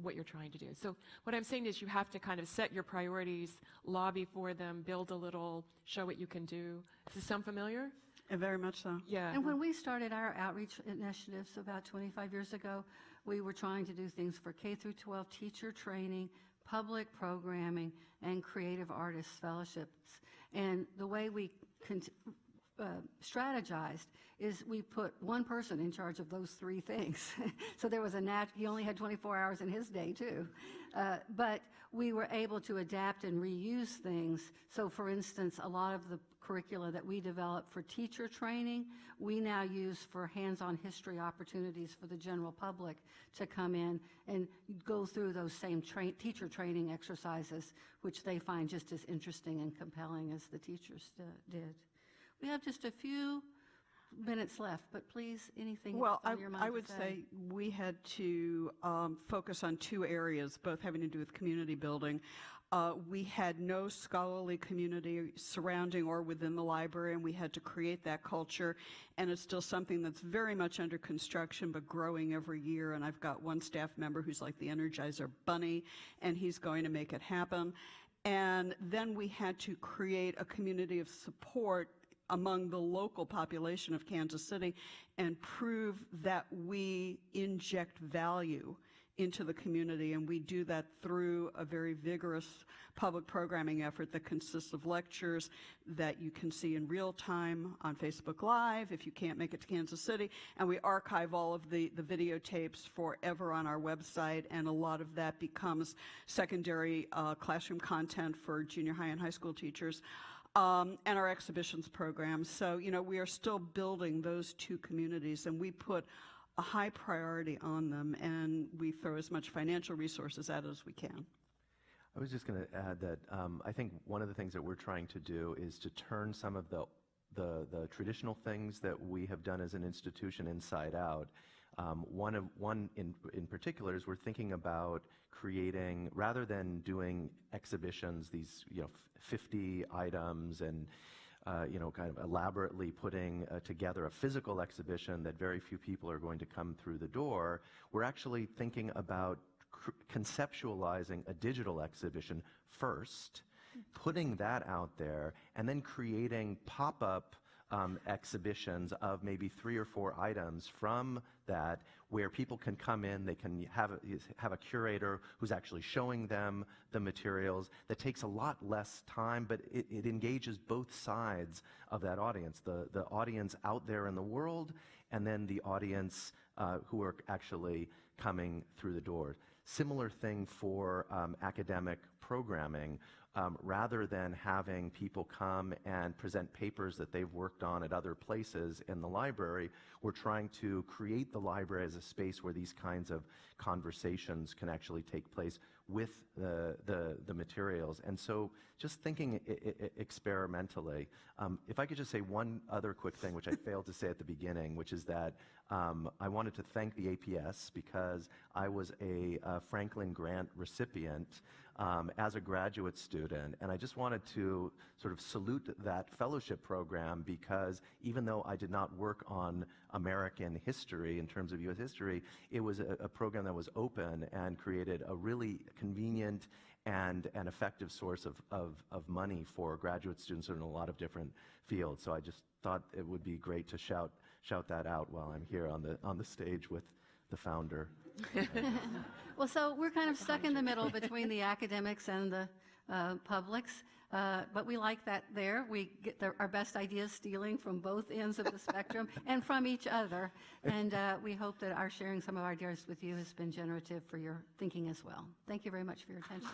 what you're trying to do. So what I'm saying is you have to kind of set your priorities, lobby for them, build a little, show what you can do. Does this sound familiar? Very much so. Yeah. And when we started our outreach initiatives about 25 years ago, we were trying to do things for K through 12 teacher training, public programming, and creative artists fellowships. And the way we strategized is we put one person in charge of those three things. So there was he only had 24 hours in his day too. But we were able to adapt and reuse things. So for instance, a lot of the curricula that we developed for teacher training, we now use for hands-on history opportunities for the general public to come in and go through those same teacher training exercises, which they find just as interesting and compelling as the teachers did. We have just a few minutes left, but please, anything Well, on your mind I would say we had to focus on two areas, both having to do with community building. We had no scholarly community surrounding or within the library, and we had to create that culture. And it's still something that's very much under construction, but growing every year. And I've got one staff member who's like the Energizer Bunny, and he's going to make it happen. And then we had to create a community of support among the local population of Kansas City and prove that we inject value into the community, and we do that through a very vigorous public programming effort that consists of lectures that you can see in real time on Facebook Live if you can't make it to Kansas City, and we archive all of the videotapes forever on our website, and a lot of that becomes secondary classroom content for junior high and high school teachers. And our exhibitions program. So, we are still building those two communities, and we put a high priority on them, and we throw as much financial resources at it as we can. I was just going to add that I think one of the things that we're trying to do is to turn some of the traditional things that we have done as an institution inside out. One in particular is we're thinking about creating, rather than doing exhibitions, these 50 items and kind of elaborately putting together a physical exhibition that very few people are going to come through the door, we're actually thinking about conceptualizing a digital exhibition first, putting that out there, and then creating pop-up exhibitions of maybe 3 or 4 items from that, where people can come in, they can have a curator who's actually showing them the materials. That takes a lot less time, but it engages both sides of that audience, the audience out there in the world, and then the audience who are actually coming through the door. Similar thing for academic programming. Rather than having people come and present papers that they've worked on at other places in the library, we're trying to create the library as a space where these kinds of conversations can actually take place with the materials. And so just thinking experimentally, if I could just say one other quick thing, which I failed to say at the beginning, which is that I wanted to thank the APS because I was a Franklin Grant recipient as a graduate student, and I just wanted to sort of salute that fellowship program, because even though I did not work on American history in terms of U.S. history, it was a program that was open and created a really convenient and an effective source of money for graduate students in a lot of different fields. So I just thought it would be great to shout that out while I'm here on the stage with the founder. Well, so we're kind of stuck in the middle between the academics and the publics, but we like that there. We get our best ideas stealing from both ends of the spectrum and from each other, and we hope that our sharing some of our ideas with you has been generative for your thinking as well. Thank you very much for your attention.